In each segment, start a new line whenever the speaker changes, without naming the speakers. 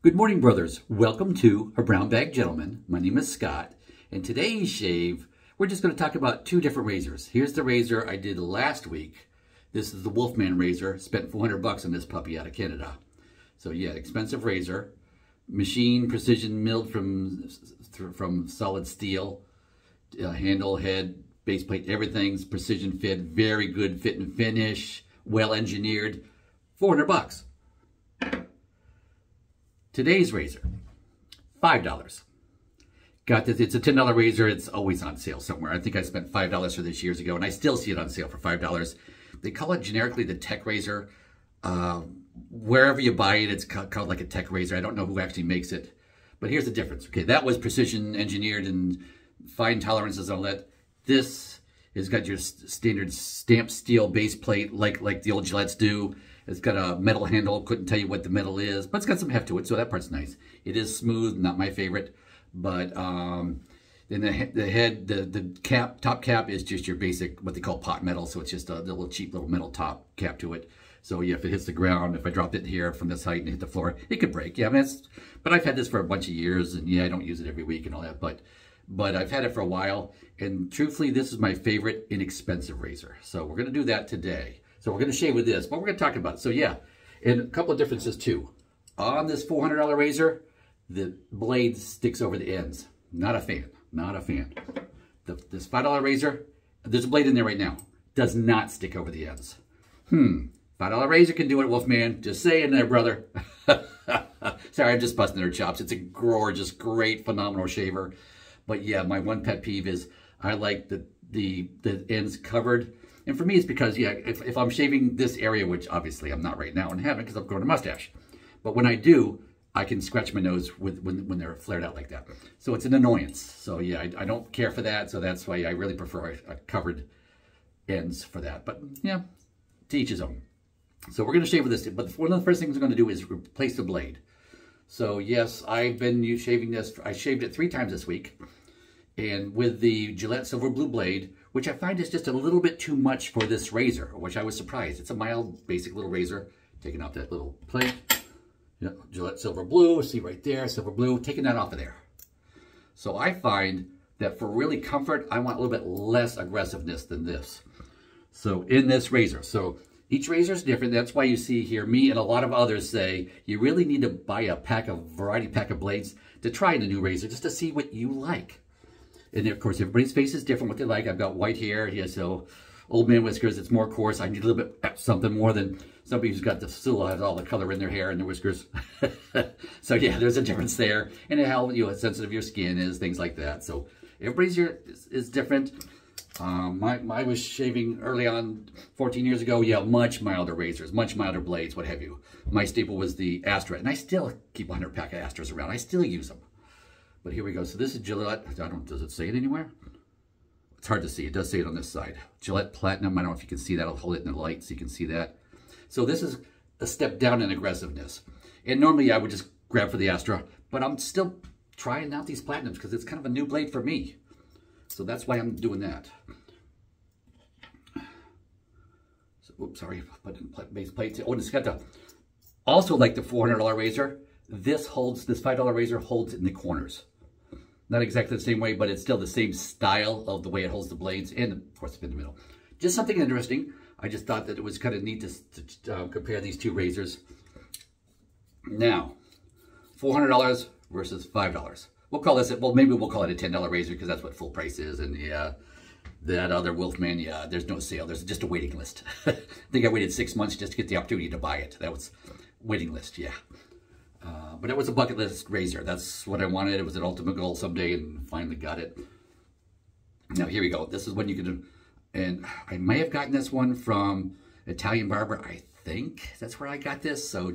Good morning, brothers. Welcome to A Brown Bag Gentleman. My name is Scott, and today's shave, we're just going to talk about two different razors. Here's the razor I did last week. This is the Wolfman razor. Spent $400 on this puppy out of Canada. So yeah, expensive razor. Machine precision milled from solid steel. Handle, head, base plate, everything's precision fit. Very good fit and finish. Well engineered. $400. Today's razor, $5. Got this, it's a $10 razor, it's always on sale somewhere. I think I spent $5 for this years ago, and I still see it on sale for $5. They call it generically the tech razor. Wherever you buy it, it's called like a tech razor. I don't know who actually makes it, but here's the difference. Okay, that was precision engineered and fine tolerances and all that. This has got your standard stamped steel base plate like the old Gillettes do. It's got a metal handle. Couldn't tell you what the metal is, but it's got some heft to it, so that part's nice. It is smooth, not my favorite, but then the head, the cap, top cap is just your basic, what they call pot metal, so it's just a little cheap little metal top cap to it. So yeah, if it hits the ground, if I dropped it here from this height and hit the floor, it could break. Yeah, I mean, but I've had this for a bunch of years, and yeah, I don't use it every week and all that, but I've had it for a while, and truthfully, this is my favorite inexpensive razor. So we're gonna do that today. So we're going to shave with this, but we're going to talk about it. So yeah, and a couple of differences too. On this $400 razor, the blade sticks over the ends. Not a fan, not a fan. This $5 razor, there's a blade in there right now. Does not stick over the ends. $5 razor can do it, Wolfman. Just saying there, brother. Sorry, I'm just busting their chops. It's a gorgeous, great, phenomenal shaver. But yeah, my one pet peeve is I like the ends covered. And for me, it's because, yeah, if I'm shaving this area, which obviously I'm not right now and haven't because I've grown a mustache. But when I do, I can scratch my nose when they're flared out like that. So it's an annoyance. So yeah, I don't care for that. So that's why I really prefer a covered ends for that. But yeah, to each his own. So we're going to shave with this. But one of the first things we're going to do is replace the blade. So yes, I've been shaving this. I shaved it 3 times this week. And with the Gillette Silver Blue blade, which I find is just a little bit too much for this razor, which I was surprised. It's a mild, basic little razor. Taking off that little plate. Yeah, Gillette Silver Blue, see right there, Silver Blue, taking that off of there. So I find that for really comfort, I want a little bit less aggressiveness than this. So in this razor, so each razor is different. That's why you see here, me and a lot of others say, you really need to buy a variety pack of blades to try in a new razor, just to see what you like. And of course, everybody's face is different, what they like. I've got white hair, yeah, so old man whiskers, it's more coarse. I need a little bit something more than somebody who's got still has all the color in their hair and their whiskers. So yeah, there's a difference there. And how sensitive your skin is, things like that. So everybody's here is different. I was shaving early on 14 years ago. Yeah, much milder razors, much milder blades, what have you. My staple was the Astra, and I still keep a 100 pack of Astras around. I still use them. But here we go. So this is Gillette. Does it say it anywhere? It's hard to see. It does say it on this side. Gillette Platinum. I don't know if you can see that. I'll hold it in the light so you can see that. So this is a step down in aggressiveness. And normally I would just grab for the Astra, but I'm still trying out these Platinums because it's kind of a new blade for me. So that's why I'm doing that. So, oops, sorry. Base plate. Oh, and it's got the, also like the $400 razor, this $5 razor holds in the corners. Not exactly the same way, but it's still the same style of the way it holds the blades, and of course in the middle. Just something interesting. I just thought that it was kind of neat to compare these two razors. Now, $400 versus $5. We'll call this, well, maybe we'll call it a $10 razor because that's what full price is. And yeah, that other Wolfman, yeah, there's no sale. There's just a waiting list. I think I waited 6 months just to get the opportunity to buy it. That was waiting list, yeah. But it was a bucket list razor. That's what I wanted. It was an ultimate goal someday, and finally got it. Now, here we go. This is one you can do. And I may have gotten this one from Italian Barber. I think that's where I got this. So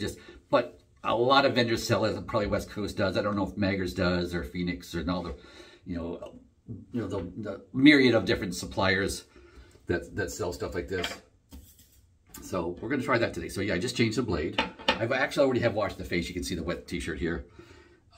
but a lot of vendors sell it. Probably West Coast does. I don't know if Maggers does or Phoenix or all the, the myriad of different suppliers that sell stuff like this. So we're going to try that today. So yeah, I just changed the blade. I've actually already have washed the face. You can see the wet t-shirt here.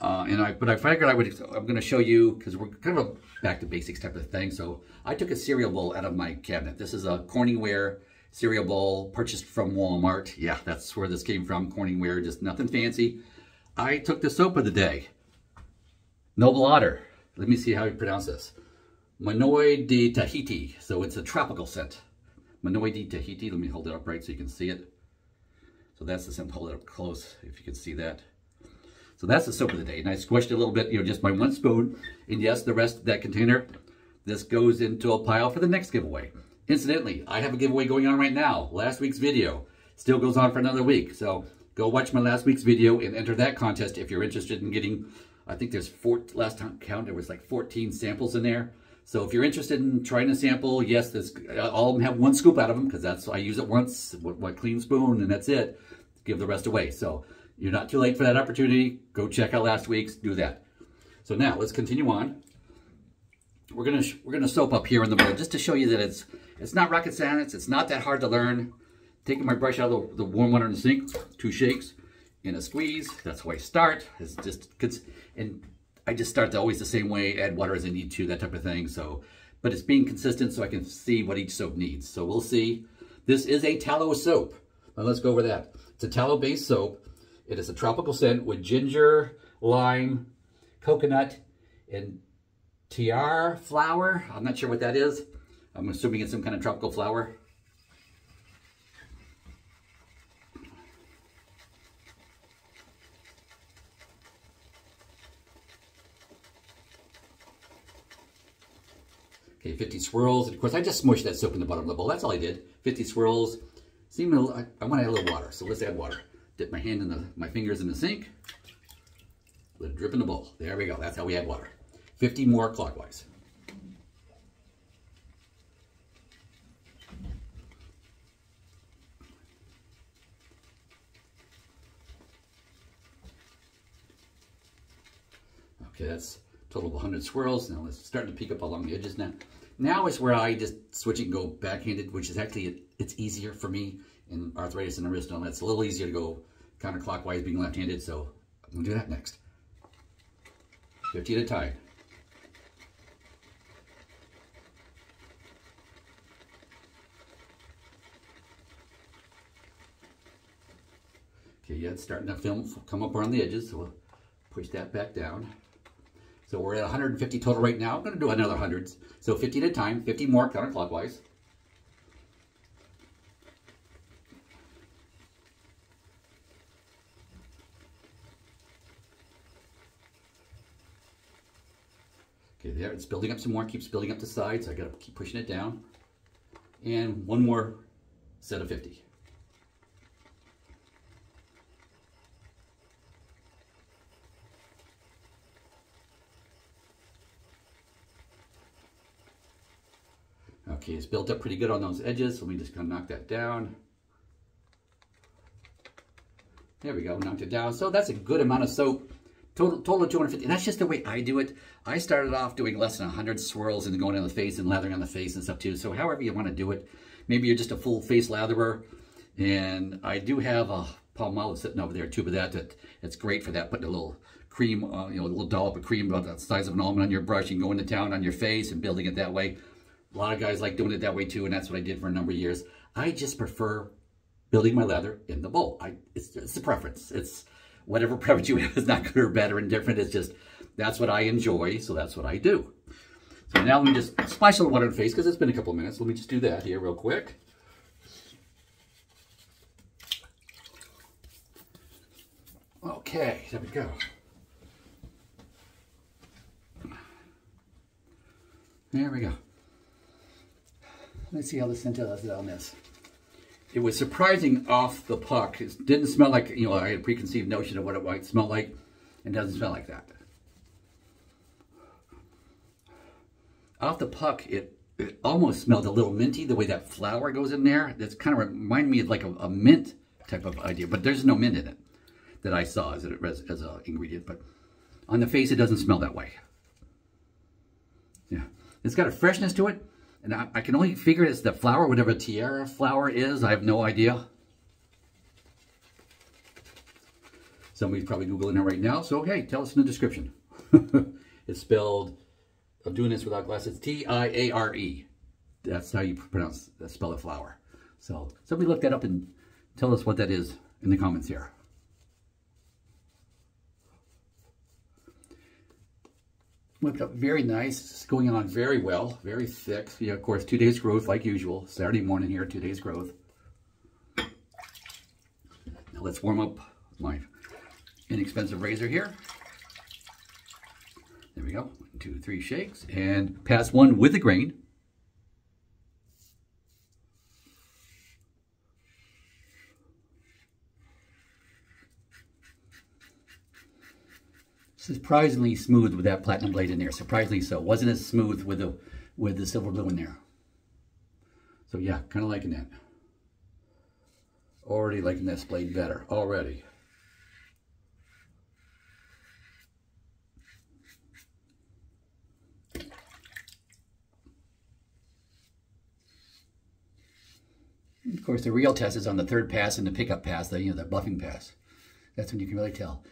But I figured I'm going to show you, because we're kind of a back to basics type of thing. So I took a cereal bowl out of my cabinet. This is a Corningware cereal bowl purchased from Walmart. Yeah, that's where this came from, Corningware, just nothing fancy. I took the soap of the day. Noble Otter. Let me see how you pronounce this. Monoi de Tahiti. So it's a tropical scent. Monoi de Tahiti. Let me hold it up right so you can see it. So that's the scent. Hold it up close if you can see that. So that's the soap of the day. And I squished it a little bit, just by 1 spoon. And yes, the rest of that container, this goes into a pile for the next giveaway. Incidentally, I have a giveaway going on right now. Last week's video still goes on for another week. So go watch my last week's video and enter that contest if you're interested in getting, I think there's last time count, there was like 14 samples in there. So if you're interested in trying a sample, yes, all of them have 1 scoop out of them because I use it once, one clean spoon, and that's it. Give the rest away. So you're not too late for that opportunity. Go check out last week's, do that. So now let's continue on. We're gonna soap up here in the middle just to show you that it's not rocket science. It's not that hard to learn. Taking my brush out of the warm water in the sink, 2 shakes and a squeeze. That's how I start. And I just start always the same way. Add water as I need to, that type of thing. So, but it's being consistent so I can see what each soap needs. So we'll see. This is a tallow soap. Now let's go over that. It's a tallow-based soap. It is a tropical scent with ginger, lime, coconut, and tiara flower. I'm not sure what that is. I'm assuming it's some kind of tropical flower. Okay, 50 swirls. And of course, I just smushed that soap in the bottom of the bowl. That's all I did. 50 swirls. I want to add a little water, so let's add water. Dip my hand in my fingers in the sink. Let it drip in the bowl. There we go. That's how we add water. 50 more clockwise. Okay, that's a total of 100 swirls. Now let's start to peek up along the edges now. Now is where I just switch it and go backhanded, which is actually, it's easier for me in arthritis in the wrist. It's a little easier to go counterclockwise being left-handed, so I'm going to do that next. 50 at a time. Okay, yeah, it's starting to come up around the edges, so we'll push that back down. So we're at 150 total right now. I'm going to do another 100. So 50 at a time, 50 more counterclockwise. Okay, there, it's building up some more, keeps building up the sides. So I got to keep pushing it down. And one more set of 50. Okay, it's built up pretty good on those edges, so we just gonna knock that down. There we go, knocked it down. So that's a good amount of soap. Total of 250, and that's just the way I do it. I started off doing less than 100 swirls and then going on the face and lathering on the face and stuff too. So however you want to do it. Maybe you're just a full face latherer. And I do have a Palmolive sitting over there too, but it's great for that. Putting a little cream, a little dollop of cream about the size of an almond on your brush and going to town on your face and building it that way. A lot of guys like doing it that way too, and that's what I did for a number of years. I just prefer building my lather in the bowl. It's a preference. It's whatever preference you have is not good or bad or indifferent. It's just, that's what I enjoy, so that's what I do. So now let me just splash a little water in the face because it's been a couple of minutes. Let me just do that here real quick. Okay, there we go. There we go. Let's see how the scent is on this. It was surprising off the puck. It didn't smell like, I had a preconceived notion of what it might smell like. It doesn't smell like that. Off the puck, it almost smelled a little minty, the way that flour goes in there. That's kind of reminded me of like a mint type of idea, but there's no mint in it that I saw as an ingredient. But on the face, it doesn't smell that way. Yeah, it's got a freshness to it. And I can only figure it's the flower, whatever tiara flower is. I have no idea. Somebody's probably Googling it right now. So, hey, tell us in the description. It's spelled, I'm doing this without glasses, T-I-A-R-E. That's how you spell the flower. So, somebody look that up and tell us what that is in the comments here. Whipped up very nice. It's going on very well, very thick. Yeah, of course, 2 days growth like usual. Saturday morning here, 2 days growth. Now let's warm up my inexpensive razor here. There we go. 1, 2, 3 shakes. And pass one with the grain. Surprisingly smooth with that platinum blade in there. Surprisingly so. Wasn't as smooth with the silver blue in there. So yeah, kind of liking that. Already liking this blade better. Already. Of course, the real test is on the third pass and the pickup pass, the buffing pass. That's when you can really tell.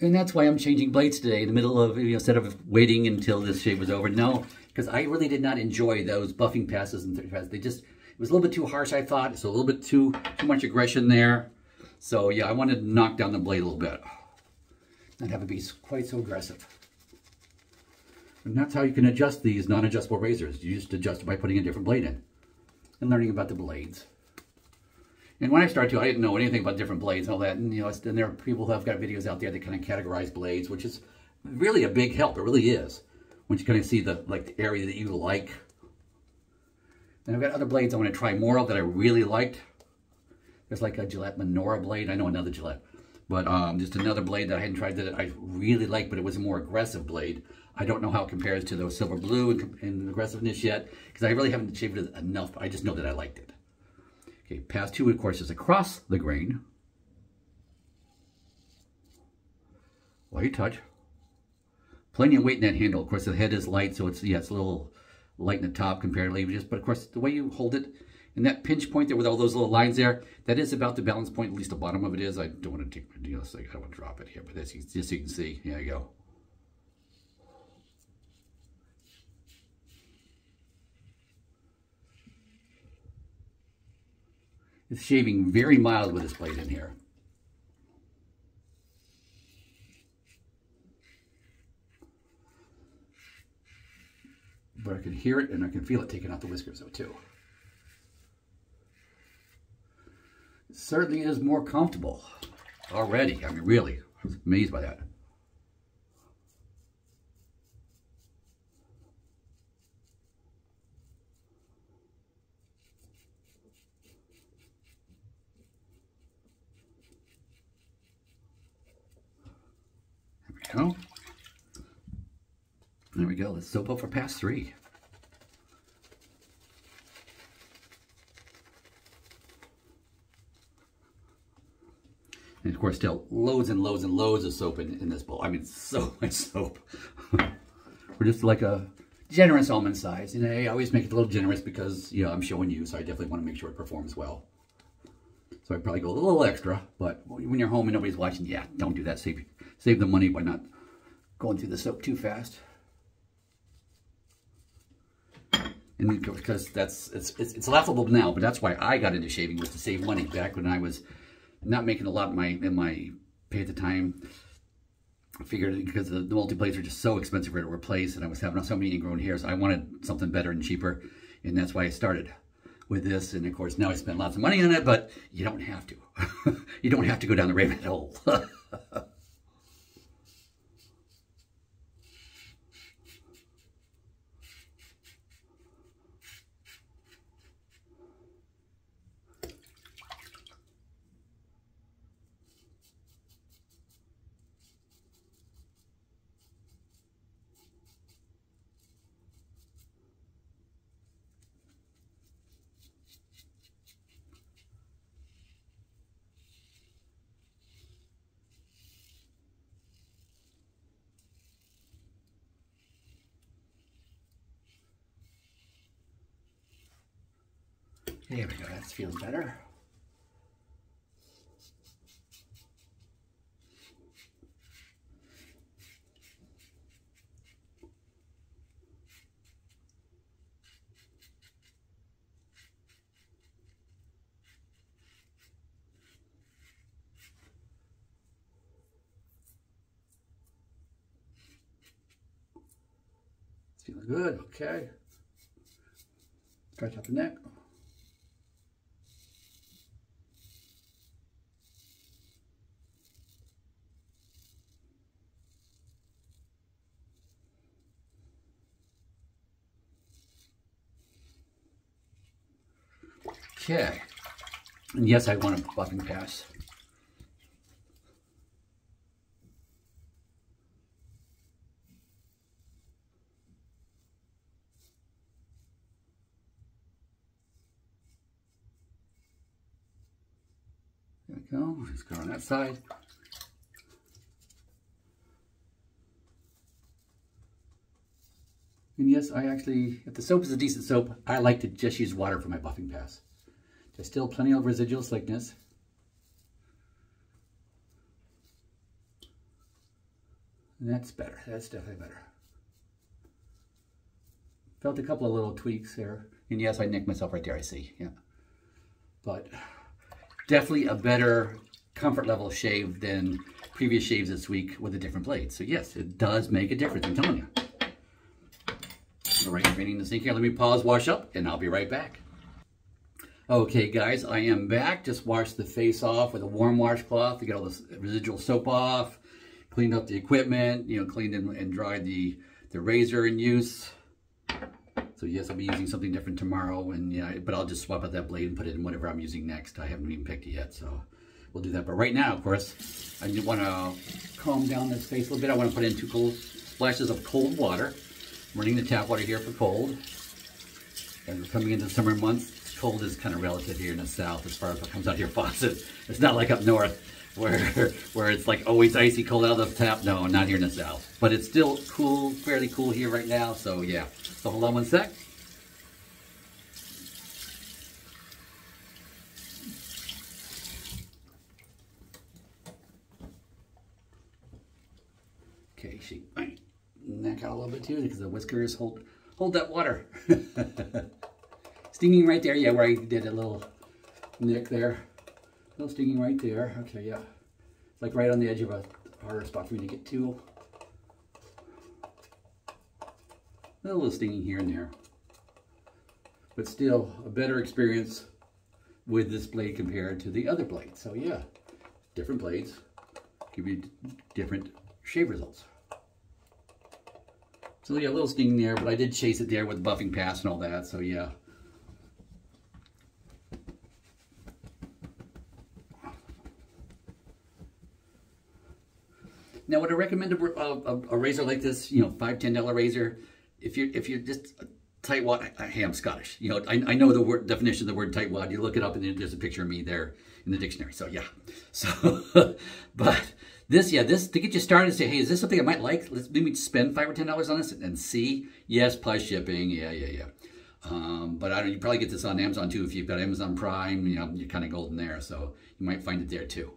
And that's why I'm changing blades today in the middle of, instead of waiting until this shave was over. No, because I really did not enjoy those buffing passes and third passes. It was a little bit too harsh, I thought. So a little bit too much aggression there. So yeah, I wanted to knock down the blade a little bit. Not have it be quite so aggressive. And that's how you can adjust these non-adjustable razors. You just adjust it by putting a different blade in and learning about the blades. And when I started to, I didn't know anything about different blades and all that. And, and there are people who have got videos out there that kind of categorize blades, which is really a big help. It really is. Once you kind of see the area that you like. And I've got other blades I want to try more of that I really liked. There's like a Gillette Monoi blade. I know another Gillette. But just another blade that I hadn't tried that I really like, but it was a more aggressive blade. I don't know how it compares to those silver blue and aggressiveness yet, because I really haven't shaved it enough. But I just know that I liked it. Okay, pass two, of course, is across the grain. Light touch. Plenty of weight in that handle. Of course, the head is light, so it's a little light in the top comparatively. But of course, the way you hold it, and that pinch point there with all those little lines there, that is about the balance point. At least the bottom of it is. I don't want to take my deal, so I don't want to drop it here. But that's just so you can see. There you go. It's shaving very mild with this blade in here. But I can hear it and I can feel it taking out the whiskers though too. It certainly is more comfortable already. I mean, really, I was amazed by that. Go. There we go. Let's soap up for pass 3. And of course, still loads and loads and loads of soap in this bowl. I mean, so much soap. We're just like a generous almond size. And I always make it a little generous because, I'm showing you, so I definitely want to make sure it performs well. So I'd probably go a little extra, but when you're home and nobody's watching, yeah, don't do that. Save the money by not going through the soap too fast. And because it's laughable now, but that's why I got into shaving, was to save money back when I was not making a lot in my pay at the time. I figured because the multi-blades were just so expensive to replace, and I was having so many ingrown hairs, I wanted something better and cheaper, and that's why I started with this. And of course, now I spend lots of money on it, but you don't have to. You don't have to go down the rabbit hole. There we go, that's feeling better. Feeling good, okay. Stretch out the neck. Okay. And yes, I want a buffing pass. There we go. Just go on that side. And yes, I actually, if the soap is a decent soap, I like to just use water for my buffing pass. There's still plenty of residual slickness. And that's better. That's definitely better. Felt a couple of little tweaks there. And yes, I nicked myself right there, I see. Yeah. But definitely a better comfort level shave than previous shaves this week with a different blade. So yes, it does make a difference, I'm telling you. All right, draining the sink here. Let me pause, wash up, and I'll be right back. Okay, guys, I am back. Just washed the face off with a warm washcloth to get all the residual soap off. Cleaned up the equipment, you know, cleaned and dried the razor in use. So yes, I'll be using something different tomorrow, and yeah, but I'll just swap out that blade and put it in whatever I'm using next. I haven't even picked it yet, so we'll do that. But right now, of course, I want to calm down this face a little bit. I want to put in 2 cold splashes of cold water. I'm running the tap water here for cold. And we're coming into the summer months. Cold is kind of relative here in the south as far as what comes out of your faucet. It's not like up north where it's like always icy cold out of the tap. No, not here in the south. But it's still cool, fairly cool here right now. So yeah. So hold on one sec. Okay, she might neck out a little bit too because the whiskers hold that water. Stinging right there, yeah, where I did a little nick there. A little stinging right there. Okay, yeah. It's like right on the edge of a harder spot for me to get to. A little stinging here and there. But still, a better experience with this blade compared to the other blade. So yeah, different blades give you different shave results. So yeah, a little stinging there, but I did chase it there with the buffing pass and all that, so yeah. Now, would I recommend a razor like this? You know, $5, $10 razor. If you're just a tightwad, hey, I'm Scottish. You know, I know the word definition of the word tightwad. You look it up, and there's a picture of me there in the dictionary. So yeah. So, but this to get you started, say, hey, is this something I might like? Let's maybe spend $5 or $10 on this and see. Yes, plus shipping. Yeah. But I don't. You probably get this on Amazon too if you've got Amazon Prime. You know, you're kind of golden there, so you might find it there too.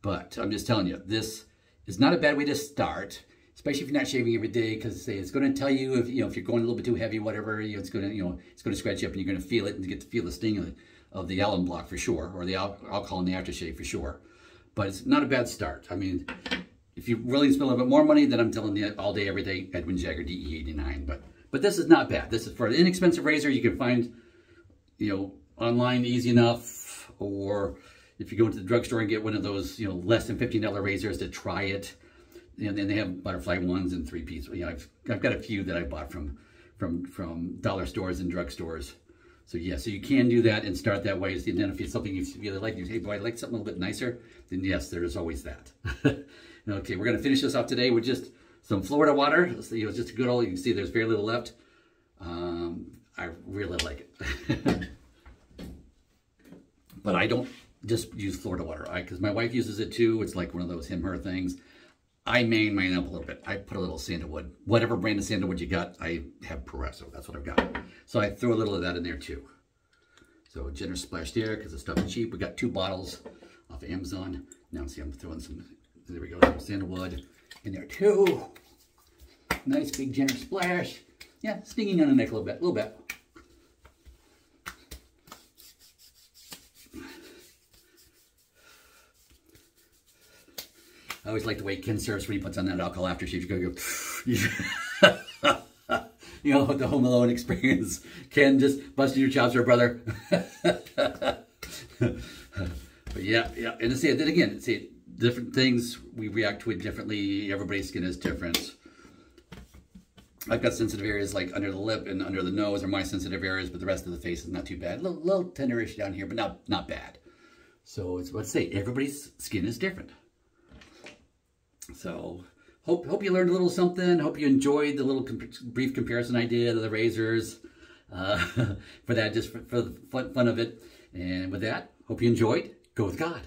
But I'm just telling you, this is not a bad way to start, especially if you're not shaving every day, because it's going to tell you if if you're going a little bit too heavy, whatever. It's going to scratch you up, and you're going to feel it and get to feel the sting of the alum block for sure, or the alcohol in the aftershave for sure. But it's not a bad start. I mean, if you're willing to spend a little bit more money, then I'm telling you all day, every day, Edwin Jagger DE89. But this is not bad. This is for an inexpensive razor you can find, online easy enough, or if you go into the drugstore and get one of those, less than $15 razors to try it. And then they have butterfly ones and 3-piece. I've got a few that I bought from dollar stores and drugstores. So yeah, so you can do that and start that way. And then if it's something you really like, you say, hey, boy, I'd like something a little bit nicer, then yes, there's always that. Okay, we're gonna finish this off today with just some Florida water. So, just a good old, you can see there's very little left. I really like it. But I don't just use Florida water, because my wife uses it too. It's like one of those him/her things. I main mine up a little bit. I put a little sandalwood. Whatever brand of sandalwood you got, I have Proraso. That's what I've got. So I throw a little of that in there too. So a generous splash there because the stuff is cheap. We got 2 bottles off of Amazon. Now see, I'm throwing some, there we go, some sandalwood in there too. Nice big generous splash. Yeah, stinging on the neck a little bit. I always like the way Ken serves when he puts on that alcohol aftershave. You go, you know, the Home Alone experience. Ken just busted your chops, her brother. But yeah, and see, then again, see, different things, we react to it differently. Everybody's skin is different. I've got sensitive areas like under the lip and under the nose are my sensitive areas, but the rest of the face is not too bad. A little tenderish down here, but not bad. So it's, let's say, everybody's skin is different. So hope you learned a little something. Hope you enjoyed the little brief comparison I did of the razors. For that, just for the fun of it. And with that, hope you enjoyed. Go with God.